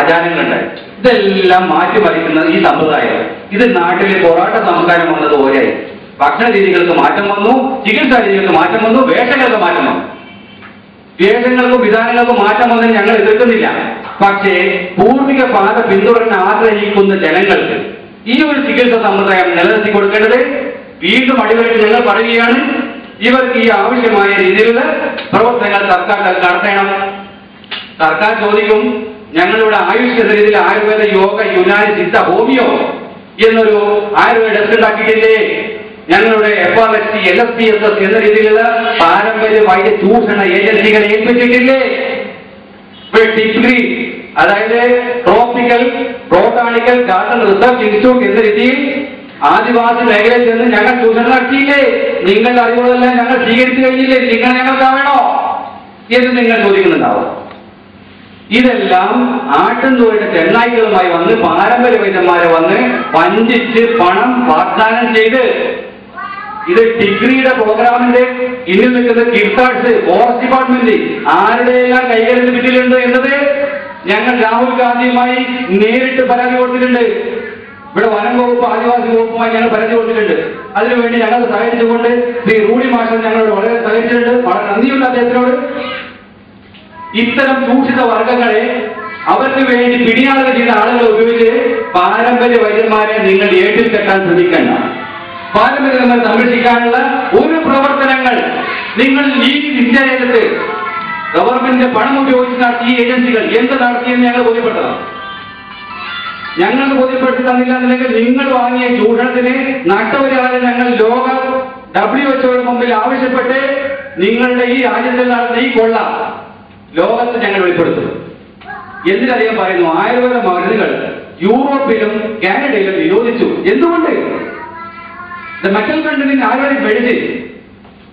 ആചാരങ്ങളുണ്ടായി. ഇതെല്ലാം മാറ്റിമറിക്കുന്ന ഈ സമ്പ്രദായം ഇത് നാട്ടിലെ പൊറാട്ട സംസ്കാരം വന്നതുപോലെയായി. ഭക്ഷണ രീതികൾക്ക് മാറ്റം വന്നു, ചികിത്സാ രീതികൾക്ക് മാറ്റം വന്നു, വേഷങ്ങൾക്ക് മാറ്റം വന്നു. വേഷങ്ങൾക്കും വിധാനങ്ങൾക്കും മാറ്റം വന്നതിന് ഞങ്ങൾ എതിർക്കുന്നില്ല. പക്ഷേ പൂർവിക പാത പിന്തുടരാൻ ആഗ്രഹിക്കുന്ന ജനങ്ങൾക്ക് ഈ ഒരു ചികിത്സാ സമ്പ്രദായം നിലനിർത്തി കൊടുക്കേണ്ടത് വീണ്ടും അടിവരയിട്ട് ഞങ്ങൾ പറയുകയാണ്. ഇവർക്ക് ഈ ആവശ്യമായ രീതിയിലുള്ള പ്രവർത്തനങ്ങൾ സർക്കാർ നടത്തണം. സർക്കാർ ചോദിക്കും, ഞങ്ങളുടെ ആയുഷ് എന്ന രീതിയിൽ ആയുർവേദ, യോഗ, യുനാനി, സിദ്ധ, ഹോമിയോ എന്നൊരു ആയുർവേദ ഡെസ്ക് ഉണ്ടാക്കിയിട്ടില്ലേ? ഞങ്ങളുടെ FRST, LSPSS എന്ന രീതിയിലുള്ള പാരമ്പര്യ വൈദ്യ ചൂഷണ ഏജൻസികളെ ഏൽപ്പിച്ചിട്ടില്ലേ? ഡിഗ്രി, അതായത് tropical botanical garden research institute എന്ന രീതിയിൽ ആദിവാസി മേഖലയിൽ നിന്ന് ഞങ്ങൾ ചൂഷണം നടത്തിയില്ലേ? നിങ്ങളുടെ അറിവുകളെല്ലാം ഞങ്ങൾ സ്വീകരിച്ചു കഴിഞ്ഞില്ലേ? നിങ്ങൾ ഞങ്ങൾക്കാവണോ എന്ന് നിങ്ങൾ ചോദിക്കുന്നുണ്ടാവും. ഇതെല്ലാം ആട്ടിൻതോയുടെ ചെന്നായ്ക്കളുമായി വന്ന് പാരമ്പര്യ വൈദ്യന്മാരെ വന്ന് വഞ്ചിച്ച് പണം വാഗ്ദാനം ചെയ്ത് ഇത് ഡിഗ്രിയുടെ പ്രോഗ്രാമിന്റെ ഇന്നിൽ നിൽക്കുന്ന കിർത്താഡ്സ്, ഫോറസ്റ്റ് ഡിപ്പാർട്ട്മെന്റ് ആരുടെയെല്ലാം കൈകാര്യം പിന്നിലുണ്ട് എന്നത് ഞങ്ങൾ രാഹുൽ ഗാന്ധിയുമായി നേരിട്ട് പരാതി കൊടുത്തിട്ടുണ്ട്. ഇവിടെ വനം വകുപ്പ്, ആദിവാസി വകുപ്പുമായി ഞങ്ങൾ പരാതി കൊടുത്തിട്ടുണ്ട്. അതിനുവേണ്ടി ഞങ്ങൾ സഹകരിച്ചുകൊണ്ട് ശ്രീ റൂഡി മാസ്റ്റർ ഞങ്ങളോട് വളരെ സഹകരിച്ചിട്ടുണ്ട്. വളരെ നന്ദിയുണ്ട് അദ്ദേഹത്തിനോട്. ഇത്തരം ചൂഷിത വർഗങ്ങളെ അവർക്ക് വേണ്ടി പിടിയാളുകൾ ചെയ്ത ആളുകളെ ഉപയോഗിച്ച് പാരമ്പര്യ വൈദ്യന്മാരെ നിങ്ങൾ ഏറ്റിൽ കെട്ടാൻ ശ്രമിക്കേണ്ട. പാരമ്പര്യങ്ങൾ സംരക്ഷിക്കാനുള്ള ഒരു പ്രവർത്തനങ്ങൾ നിങ്ങൾ ഈ ഇന്ത്യ രാജ്യത്ത് ഗവൺമെന്റിന്റെ പണം ഉപയോഗിച്ച് നടത്തിയ ഏജൻസികൾ എന്ത് നടത്തിയെന്ന് ഞങ്ങൾ ബോധ്യപ്പെട്ടതാണ്. ഞങ്ങൾക്ക് ബോധ്യപ്പെടുത്തി തന്നില്ല എന്നുണ്ടെങ്കിൽ നിങ്ങൾ വാങ്ങിയ ചൂഷണത്തിന് നട്ടവരാതെ ഞങ്ങൾ ലോക WHO മുമ്പിൽ ആവശ്യപ്പെട്ട് നിങ്ങളുടെ ഈ രാജ്യത്തിൽ നടന്ന ഈ കൊള്ള ലോകത്ത് ഞങ്ങൾ വെളിപ്പെടുത്തും. എന്തിനധികം പറയുന്നു, ആയുർവേദ മരുന്നുകൾ യൂറോപ്പിലും കാനഡയിലും നിരോധിച്ചു. എന്തുകൊണ്ട്? മെറ്റൽ കണ്ടന്റിന് ayurvedic medicine,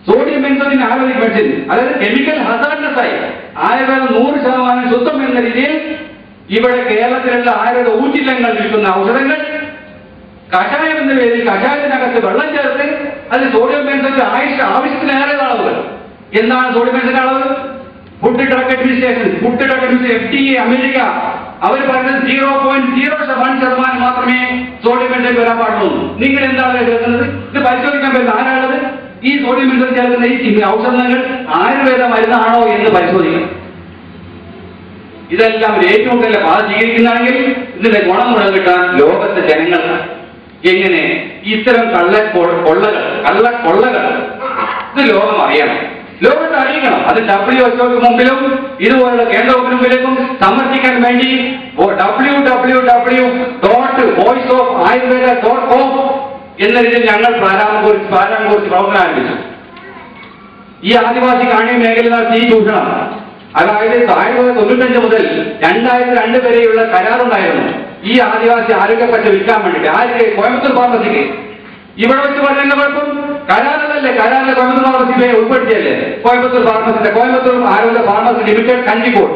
sodium benzoin ayurvedic medicine, അതായത് കെമിക്കൽ ഹസാർഡ്നെസ് ആയി ആയുർവേദം 100% ശുദ്ധം എന്ന രീതിയിൽ ഇവിടെ കേരളത്തിലുള്ള ആയുർവേദ ഊറ്റില്ലങ്ങൾ വിൽക്കുന്ന ഔഷധങ്ങൾ കഷായം എന്ന പേരിൽ കഷായത്തിനകത്ത് വെള്ളം ചേർത്ത് അത് സോഡിയം ബെൻസോയിന്റെ ആവശ്യത്തിലേറെ അളവുകൾ. എന്താണ് സോഡിയം ബെൻസോയിന്റെ അളവ്? Food drug administration, FDA, America അവർ പറയുന്നത് 0.01% മാത്രമേ സോഡിയം ബെൻസോയിറ്റ് വരാൻ പാടുള്ളൂ. നിങ്ങൾ എന്താണ് ചേർക്കുന്നത്? ഇത് പരിശോധിക്കാൻ പറ്റുന്ന ആരാണത്? ഈ സോഡിയം ബെൻസോയിറ്റ് ചേർക്കുന്ന ഈ ഔഷധങ്ങൾ ആയുർവേദ മരുന്നാണോ എന്ന് പരിശോധിക്കണം. ഇതെല്ലാം ഏറ്റവും കൂടുതൽ ബാധ സ്വീകരിക്കുന്നതാണെങ്കിൽ ഇതിന്റെ ഗുണം മുഴുവൻ കിട്ടാൻ ലോകത്തെ ജനങ്ങൾ എങ്ങനെ ഇത്തരം കള്ളക്കൊള്ളകൾ ഇത് ലോകം അറിയണം, ലോകത്തെ അറിയിക്കണം. അത് WHO മുമ്പിലും ഇതുപോലുള്ള കേന്ദ്ര മുമ്പിലേക്കും സമർപ്പിക്കാൻ വേണ്ടി www.voiceofayurveda.com എന്ന രീതിയിൽ ഞങ്ങൾ പ്രാരംഭം കുറിച്ച് പ്രവർത്തനം ആരംഭിച്ചു. ഈ ആദിവാസി കാണി മേഖലയിൽ നടത്തിയ ഈ ചൂഷണം, അതായത് 1995 മുതൽ 2002 വരെയുള്ള കരാറുണ്ടായിരുന്നു ഈ ആദിവാസി ആരോഗ്യപ്പറ്റ വിൽക്കാൻ വേണ്ടിയിട്ട്. ആർക്ക്? കോയമ്പത്തൂർ ഫാർമസിക്ക്. ഇവിടെ വെച്ച് പറയുന്ന കുഴപ്പം കരാറിലല്ലേ, കരാറിലെ കോയമ്പത്തൂർ ഫാർമസി ഉൾപ്പെടുത്തിയല്ലേ കോയമ്പത്തൂർ ആരോഗ്യ ഫാർമസി ലിമിറ്റഡ്, കഞ്ചിക്കോട്.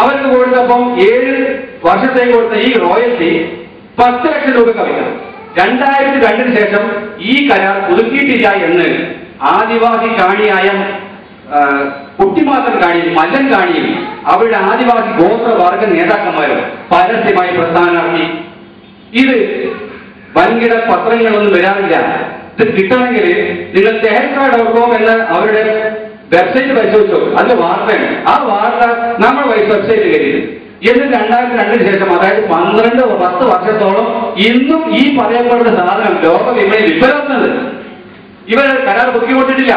അവർക്ക് കൊടുത്തപ്പം 7 വർഷത്തേക്ക് കൊടുത്ത ഈ റോയൽറ്റി 10 ലക്ഷം രൂപ കവിക്കണം. 2002 ശേഷം ഈ കരാർ പുതുക്കിയിട്ടില്ല എന്ന് ആദിവാസി കാണിയായ കുട്ടിമാത്തൻ കാണിയും മല്ലൻ കാണിയും അവരുടെ ആദിവാസി ഗോത്രവർഗ നേതാക്കന്മാരും പരസ്യമായി പ്രസ്ഥാനം നടത്തി. ഇത് വൻകിട പത്രങ്ങളൊന്നും വരാറില്ല. ഇത് കിട്ടണമെങ്കിൽ നിങ്ങൾ tehelka.com എന്ന അവരുടെ വെബ്സൈറ്റ് പരിശോധിച്ചു. അതിന്റെ വാർത്തയാണ്. ആ വാർത്ത നമ്മൾ വെബ്സൈറ്റിൽ കയറി. എന്നിട്ട് 2002 ശേഷം, അതായത് 10 വർഷത്തോളം ഇന്നും ഈ പറയപ്പെടുന്ന സാധനം ലോക വിപണിയിൽ വിൽപ്പനത് ഇവർ കരാർ ബുദ്ധിമുട്ടിട്ടില്ല.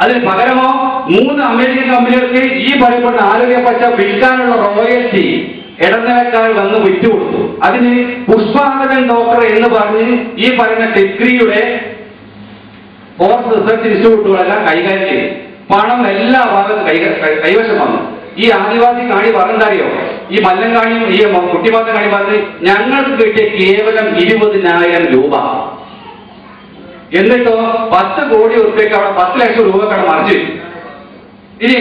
അതിന് പകരമോ 3 അമേരിക്കൻ കമ്പനികൾക്ക് ഈ പറയപ്പെടുന്ന ആരോഗ്യപ്പറ്റ വിൽക്കാനുള്ള റോയൽറ്റി ഇടനിലക്കാർ വന്ന് വിറ്റുകൊടുത്തു. അതിന് പുഷ്പാകരൻ ഡോക്ടർ എന്ന് പറഞ്ഞ് ഈ പറയുന്ന ഡിഗ്രിയുടെ ഫോറസ്റ്റ് റിസർച്ച് ഇൻസ്റ്റിറ്റ്യൂട്ടുകളെല്ലാം കൈകാര്യം ചെയ്തു. പണം എല്ലാ ഭാഗത്തും കൈവശം വന്നു. ഈ ആദിവാസി കാണി പറഞ്ഞറിയോ, ഈ മല്ലൻകാണിയും ഈ കുട്ടിമാത്തൻ കാണി പറഞ്ഞ് ഞങ്ങൾക്ക് കിട്ടിയ കേവലം 20,000 രൂപ. എന്നിട്ടോ 10 കോടി രൂപയ്ക്ക് അവിടെ 10 ലക്ഷം രൂപ കട മറിച്ച് ഇനി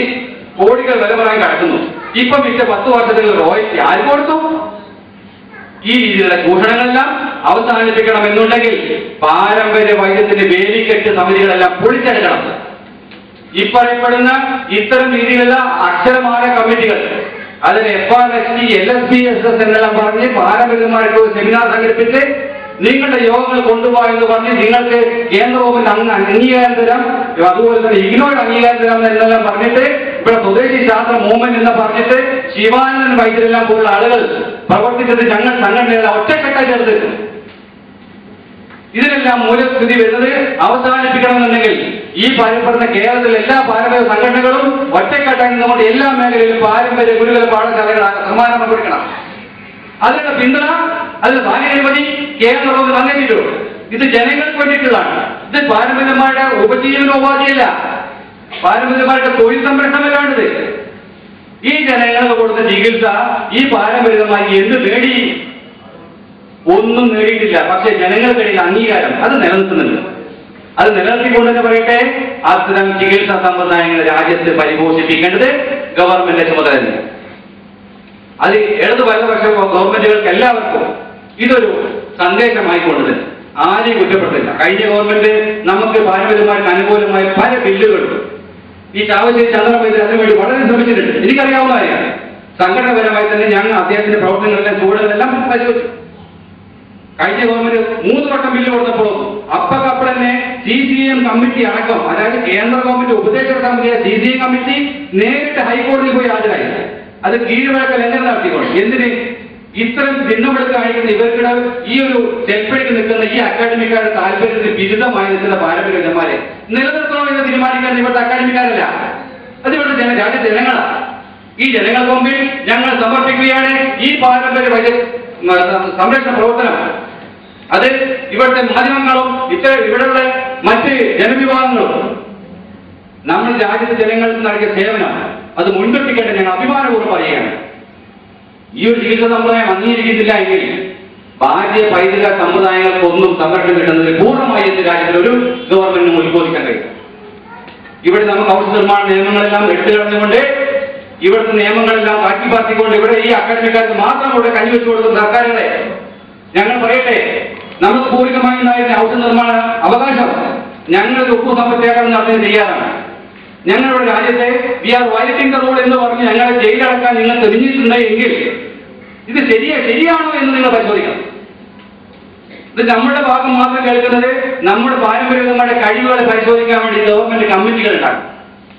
കോടികൾ വില പറയാൻ കിടക്കുന്നു. ഇപ്പം വിറ്റ 10 വർഷത്തിൽ റോയൽറ്റി ആര് കൊടുത്തു? ഈ രീതിയിലുള്ള ചൂഷണങ്ങളെല്ലാം അവസാനിപ്പിക്കണം എന്നുണ്ടെങ്കിൽ പാരമ്പര്യ വൈദ്യത്തിന്റെ വേലിക്കെട്ട് സമിതികളെല്ലാം പൊളിച്ചെടുക്കണം. ഈ പറയപ്പെടുന്ന ഇത്തരം രീതിയിലുള്ള അക്ഷരമാല കമ്മിറ്റികൾ അതിന് FRST, LSPSS എന്നെല്ലാം പറഞ്ഞ് പാരമ്പര്യമായിട്ട് ഒരു സെമിനാർ സംഘടിപ്പിച്ച് നിങ്ങളുടെ യോഗങ്ങൾ കൊണ്ടുപോകാം എന്ന് പറഞ്ഞ് നിങ്ങൾക്ക് കേന്ദ്ര ഗവൺമെന്റ് അംഗീകാരം തരാം, അതുപോലെ തന്നെ ഇഗ്നോയുടെ അംഗീകാരം തരാം എന്നെല്ലാം പറഞ്ഞിട്ട് ഇവിടെ സ്വദേശി ശാസ്ത്ര മൂവ്മെന്റ് എന്ന് പറഞ്ഞിട്ട് ശിവാനന്ദൻ വൈദ്യരെല്ലാം പോലുള്ള ആളുകൾ പ്രവർത്തിച്ചിട്ട് ഞങ്ങൾ സംഘടനകളെ ഒറ്റക്കെട്ടായി ചേർത്ത് ഇതിനെല്ലാം മൂലസ്ഥിതി വരുന്നത് അവസാനിപ്പിക്കണമെന്നുണ്ടെങ്കിൽ ഈ പറയപ്പെടുന്ന കേരളത്തിലെ എല്ലാ പാരമ്പര്യ സംഘടനകളും ഒറ്റക്കെട്ടായി നിന്നുകൊണ്ട് എല്ലാ മേഖലയിലും പാരമ്പര്യ ഗുരുകുല പാഠശാലകൾ സമാധാനം കൊടുക്കണം. അതിനുള്ള പിന്തുണ, അതിന് സാങ്കേതികമതി കേന്ദ്രം വന്നിട്ടുള്ളൂ. ഇത് ജനങ്ങൾക്ക് വേണ്ടിയിട്ടുള്ളതാണ്. ഇത് പാരമ്പര്യമാരുടെ ഉപജീവനോപാധിയല്ല, പാരമ്പര്യമാരുടെ തൊഴിൽ സംരക്ഷണമല്ലാണിത്. ഈ ജനങ്ങൾക്ക് കൊടുത്ത ചികിത്സ ഈ പാരമ്പര്യമായി എന്ത് നേടി? ഒന്നും നേടിയിട്ടില്ല. പക്ഷേ ജനങ്ങൾക്കിടയിൽ അംഗീകാരം അത് നിലനിർത്തുന്നുണ്ട്. അത് നിലനിർത്തിക്കൊണ്ടെന്ന് പറയട്ടെ, അത്തരം ചികിത്സാ സമ്പ്രദായങ്ങൾ രാജ്യത്ത് പരിപോഷിപ്പിക്കേണ്ടത് ഗവൺമെന്റിന്റെ ചുമതല തന്നെ. അത് ഇടതു വലതുപക്ഷ ഗവൺമെന്റുകൾക്ക് എല്ലാവർക്കും ഇതൊരു സന്ദേശമായിക്കൊണ്ടത് ആരെയും കുറ്റപ്പെടുത്തില്ല. കഴിഞ്ഞ ഗവൺമെന്റ് നമുക്ക് പാരമ്പര്യമാർക്ക് അനുകൂലമായ പല ബില്ലുകളും ഈ ചാവശ്ശേരി ചന്ദ്രബാബു അതിനുവേണ്ടി വളരെ ശ്രമിച്ചിട്ടുണ്ട്. എനിക്കറിയാവുന്ന കാര്യമാണ്. സംഘടനാപരമായി തന്നെ ഞങ്ങൾ അദ്ദേഹത്തിന്റെ പ്രവർത്തനങ്ങളെല്ലാം ചൂടുകളെല്ലാം പരിശോധിച്ചു. കഴിഞ്ഞ ഗവൺമെന്റ് 3 വട്ടം ബില്ല് കൊടുത്തപ്പോഴും അപ്പക്കപ്പോൾ തന്നെ CCM കമ്മിറ്റി അടക്കം, അതായത് കേന്ദ്ര ഗവൺമെന്റ് ഉപദേശക സമിതിയായ CCM കമ്മിറ്റി നേരിട്ട് ഹൈക്കോടതിയിൽ പോയി ഹാജരായി. അത് കീഴ്വഴക്ക ലംഘനം നടത്തിക്കൊണ്ട് എന്തിന് ഇത്തരം ഭിന്നമെടുത്ത് കാണിക്കുന്ന ഇവർക്കിടെ ഈ ഒരു ചെൽപ്പടിക്ക് നിൽക്കുന്ന ഈ അക്കാഡമിക്കാരുടെ താല്പര്യത്തിന് വിരുദ്ധമായി നിൽക്കുന്ന പാരമ്പര്യന്മാരെ നിലനിർത്തണമെന്ന് തീരുമാനിക്കാൻ ഇവിടുത്തെ അക്കാഡമിക്കാരല്ല, അത് ഇവിടുത്തെ രാജ്യത്തെ ജനങ്ങളാണ്. ഈ ജനങ്ങൾക്ക് മുമ്പിൽ ഞങ്ങൾ സമർപ്പിക്കുകയാണ് ഈ പാരമ്പര്യ സംരക്ഷണ പ്രവർത്തനം. അത് ഇവിടുത്തെ മാധ്യമങ്ങളും ഇവിടെയുള്ള മറ്റ് ജനവിഭാഗങ്ങളും നമ്മൾ രാജ്യത്തെ ജനങ്ങൾക്ക് നൽകിയ സേവനം അത് മുൻനിർത്തിക്കേണ്ട ഞങ്ങൾ അഭിമാനപൂർവ്വം പറയുകയാണ്. ഈ ഒരു ചികിത്സാ സമ്പ്രദായം അംഗീകരിക്കുന്നില്ല എങ്കിൽ ഭാര്യ പൈതൃക സമ്പ്രദായങ്ങൾക്കൊന്നും സംരക്ഷണം കിട്ടുന്നതിൽ പൂർണ്ണമായി എന്ന രാജ്യത്തിൽ ഒരു ഗവൺമെന്റിനും ഉത്ബോധിക്കാൻ കഴിയും. ഇവിടെ നമുക്ക് ഔഷധ നിർമ്മാണ നിയമങ്ങളെല്ലാം എടുത്തു കളഞ്ഞുകൊണ്ട് ഇവിടുത്തെ നിയമങ്ങളെല്ലാം കാറ്റിപ്പാർത്തിക്കൊണ്ട് ഇവിടെ ഈ അക്കാഡമിക്കാർക്ക് മാത്രം ഇവിടെ കൈവച്ചു കൊടുക്കുന്ന സർക്കാരുകളെ ഞങ്ങൾ പറയട്ടെ, നമുക്ക് പൂർവികമായി ഉണ്ടായിരുന്ന ഔഷധ നിർമ്മാണ അവകാശം ഞങ്ങളുടെ ഉപ്പു സമ്പത്യാക്രമണം നടത്തുന്നത് തയ്യാറാണ്. ഞങ്ങളുടെ രാജ്യത്തെ we are violating the rule എന്ന് പറഞ്ഞ് ഞങ്ങളെ ജയിലടക്കാൻ നിങ്ങൾ തെളിഞ്ഞിട്ടുണ്ട് എങ്കിൽ ഇത് ശരിയാണോ എന്ന് നിങ്ങൾ പരിശോധിക്കണം. ഇത് നമ്മുടെ ഭാഗം മാത്രം കേൾക്കുന്നത് നമ്മുടെ പാരമ്പര്യങ്ങളുടെ കഴിവുകളെ പരിശോധിക്കാൻ വേണ്ടി ഗവൺമെന്റ് കമ്മിറ്റികൾ ഉണ്ടാകും.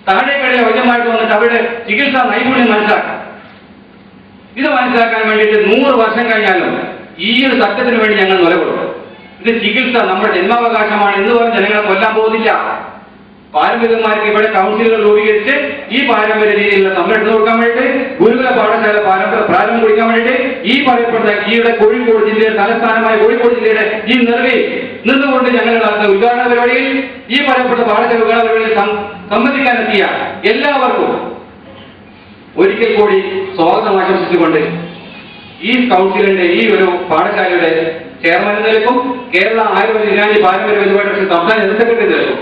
താഴേക്കടയിലെ വൈദ്യമായിട്ട് വന്നിട്ട് അവരുടെ ചികിത്സാ നൈപുണ്യം മനസ്സിലാക്കാം. ഇത് മനസ്സിലാക്കാൻ വേണ്ടിയിട്ട് 100 വർഷം കഴിഞ്ഞാലും ഈ ഒരു സത്യത്തിന് വേണ്ടി ഞങ്ങൾ നിലകൊള്ളും. ഇത് ചികിത്സ നമ്മുടെ ജന്മാവകാശമാണ് എന്ന് പറഞ്ഞ് ജനങ്ങളെ കൊല്ലാൻ പോകുന്നില്ല. പാരമ്പര്യന്മാർക്ക് ഇവിടെ കൗൺസിലുകൾ രൂപീകരിച്ച് ഈ പാരമ്പര്യ രീതിയിലുള്ള സംരക്ഷണം കൊടുക്കാൻ വേണ്ടി ഗുരുകുല പാഠശാല പ്രാരംഭം കുടിക്കാൻ വേണ്ടി ഈ പറയപ്പെടുന്ന ഈയുടെ കോഴിക്കോട് ജില്ലയുടെ തലസ്ഥാനമായ കോഴിക്കോട് ജില്ലയുടെ ഈ നിറവിൽ നിന്നുകൊണ്ട് ഞങ്ങൾ നടത്തുന്ന ഉദ്ഘാടന പരിപാടിയിൽ ഈ പറയപ്പെട്ട പാഠശാല ഉദ്ഘാടന പരിപാടിയിൽ സംബന്ധിക്കാനെത്തിയ എല്ലാവർക്കും ഒരിക്കൽ കൂടി സ്വാഗതം ആശംസിച്ചുകൊണ്ട് ഈ കൗൺസിലിന്റെ ഈ ഒരു പാഠശാലയുടെ ചെയർമാൻ നിലക്കും കേരള ആയുർവേദ യുനാനി പാരമ്പര്യ പരിപാടിയുടെ സംസ്ഥാന ജനറൽ സെക്രട്ടറി നിലക്കും